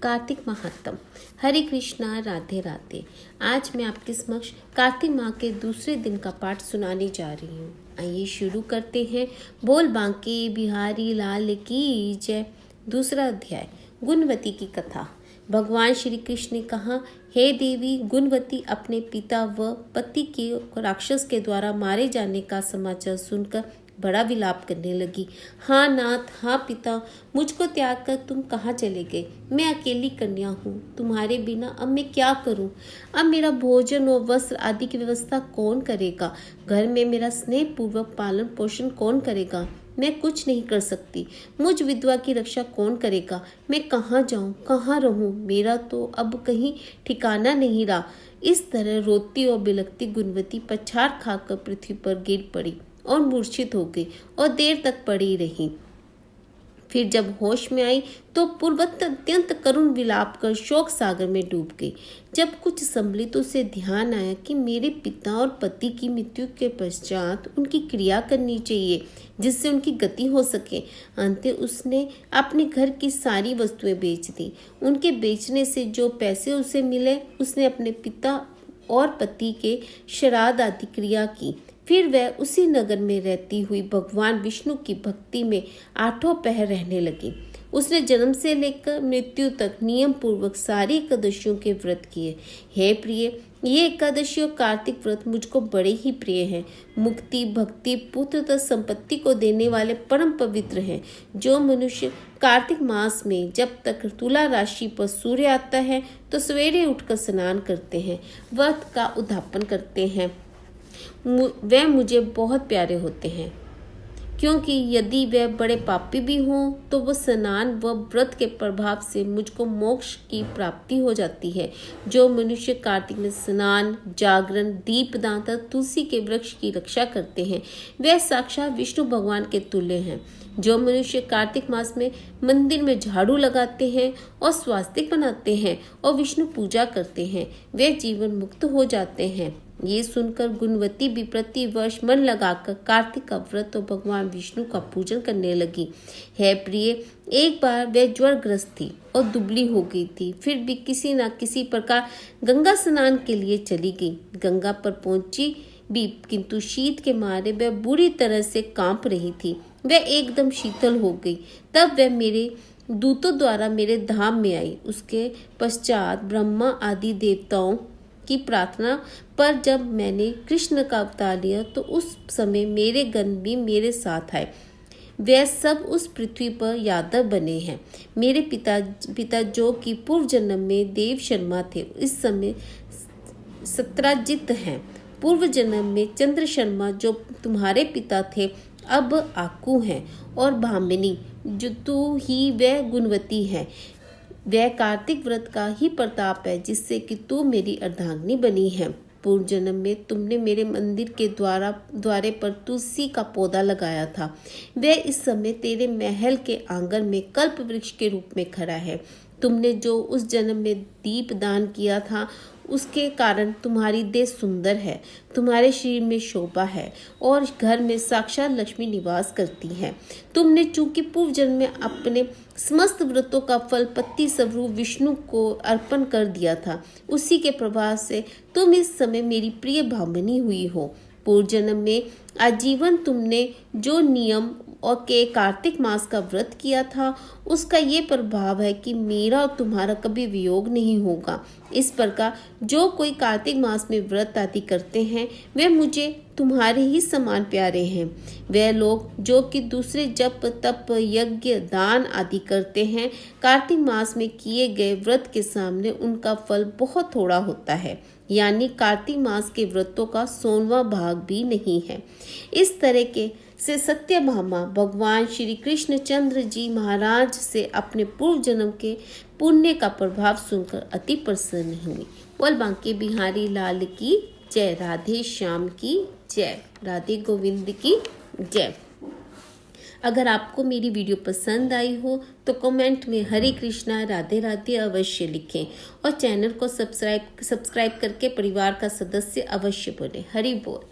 कार्तिक महात्म। हरे कृष्णा, राधे राधे। आज मैं आपके समक्ष कार्तिक माह के दूसरे दिन का पाठ सुनाने जा रही हूँ। आइए शुरू करते हैं। बोल बांके बिहारी लाल की जय। दूसरा अध्याय, गुणवती की कथा। भगवान श्री कृष्ण ने कहा, हे देवी, गुणवती अपने पिता व पति के राक्षस के द्वारा मारे जाने का समाचार सुनकर बड़ा विलाप करने लगी। हाँ नाथ, हाँ पिता, मुझको त्याग कर तुम कहाँ चले गए? मैं अकेली कन्या हूँ, तुम्हारे बिना अब मैं क्या करूँ? अब मेरा भोजन और वस्त्र आदि की व्यवस्था कौन करेगा? घर में मेरा स्नेह पूर्वक पालन पोषण कौन करेगा? मैं कुछ नहीं कर सकती। मुझ विधवा की रक्षा कौन करेगा? मैं कहाँ जाऊँ, कहाँ रहूँ? मेरा तो अब कहीं ठिकाना नहीं रहा। इस तरह रोती और बिलखती गुणवती पछाड़ खाकर पृथ्वी पर गिर पड़ी और मूर्छित हो गई और देर तक पड़ी रही। फिर जब होश में आई तो पूर्वत अत्यंत करुण विलाप कर शोक सागर में डूब गई। जब कुछ संभली तो उसे ध्यान आया कि मेरे पिता और पति की मृत्यु के पश्चात उनकी क्रिया करनी चाहिए जिससे उनकी गति हो सके। अंत उसने अपने घर की सारी वस्तुएं बेच दी। उनके बेचने से जो पैसे उसे मिले उसने अपने पिता और पति के श्राद्ध आदि क्रिया की। फिर वह उसी नगर में रहती हुई भगवान विष्णु की भक्ति में आठों पहर रहने लगी। उसने जन्म से लेकर मृत्यु तक नियम पूर्वक सारी एकादशियों के व्रत किए। हे प्रिय, ये एकादशी और कार्तिक व्रत मुझको बड़े ही प्रिय हैं। मुक्ति, भक्ति, पुत्र तथा संपत्ति को देने वाले परम पवित्र हैं। जो मनुष्य कार्तिक मास में जब तक तुला राशि पर सूर्य आता है तो सवेरे उठकर स्नान करते हैं, व्रत का उद्यापन करते हैं, वे मुझे बहुत प्यारे होते हैं। क्योंकि यदि वे बड़े पापी भी हों तो वह स्नान व व्रत के प्रभाव से मुझको मोक्ष की प्राप्ति हो जाती है। जो मनुष्य कार्तिक में स्नान, जागरण, दीपदान तथा तुलसी के वृक्ष की रक्षा करते हैं वे साक्षात विष्णु भगवान के तुल्य हैं। जो मनुष्य कार्तिक मास में मंदिर में झाड़ू लगाते हैं और स्वास्तिक बनाते हैं और विष्णु पूजा करते हैं वे जीवन मुक्त हो जाते हैं। ये सुनकर गुणवती भी प्रति वर्ष मन लगाकर कार्तिक का व्रत और भगवान विष्णु का पूजन करने लगी। है प्रिय, एक बार वह ज्वरग्रस्त थी और दुबली हो गई थी। फिर भी किसी न किसी प्रकार गंगा स्नान के लिए चली गई। गंगा पर पहुंची भी, किंतु शीत के मारे वह बुरी तरह से कांप रही थी। वह एकदम शीतल हो गई। तब वह मेरे दूतों द्वारा मेरे धाम में आई। उसके पश्चात ब्रह्मा आदि देवताओं की प्रार्थना पर जब मैंने कृष्ण का अवतार लिया तो उस समय मेरे गण भी मेरे साथ आए। वे सब उस पृथ्वी पर यादव बने हैं। मेरे पिता जो कि पूर्व जन्म में देव शर्मा थे, इस समय सत्राजित हैं। पूर्व जन्म में चंद्र शर्मा जो तुम्हारे पिता थे अब आकू हैं, और भामिनी जो तू ही वह गुणवती है। वह कार्तिक व्रत का ही प्रताप है जिससे कि तू मेरी अर्धांगिनी बनी है। पूर्व जन्म में तुमने मेरे मंदिर के द्वारे पर तुलसी का पौधा लगाया था। वह इस समय तेरे महल के आंगन में कल्प वृक्ष के रूप में खड़ा है। तुमने जो उस जन्म में दीप दान किया था उसके कारण तुम्हारी देह सुंदर है, तुम्हारे शरीर में शोभा है और घर में साक्षात लक्ष्मी निवास करती है। तुमने चूंकि पूर्व जन्म में अपने समस्त व्रतों का फल पति स्वरूप विष्णु को अर्पण कर दिया था, उसी के प्रभाव से तुम इस समय मेरी प्रिय भामिनी हुई हो। पूर्व जन्म में आजीवन तुमने जो नियम और के कार्तिक मास का व्रत किया था उसका ये प्रभाव है कि मेरा और तुम्हारा कभी वियोग नहीं होगा। इस प्रकार जो कोई कार्तिक मास में व्रत आदि करते हैं वे मुझे तुम्हारे ही समान प्यारे हैं। वे लोग जो कि दूसरे जप तप यज्ञ दान आदि करते हैं, कार्तिक मास में किए गए व्रत के सामने उनका फल बहुत थोड़ा होता है, यानी कार्तिक मास के व्रतों का 100वां भाग भी नहीं है। इस तरह के से सत्यभामा भगवान श्री कृष्णचंद्र जी महाराज से अपने पूर्व जन्म के पुण्य का प्रभाव सुनकर अति प्रसन्न हुई। बोल बांके बिहारी लाल की जय। राधे श्याम की जय। राधे गोविंद की जय। अगर आपको मेरी वीडियो पसंद आई हो तो कमेंट में हरे कृष्णा राधे राधे अवश्य लिखें और चैनल को सब्सक्राइब करके परिवार का सदस्य अवश्य बने। हरि बोल।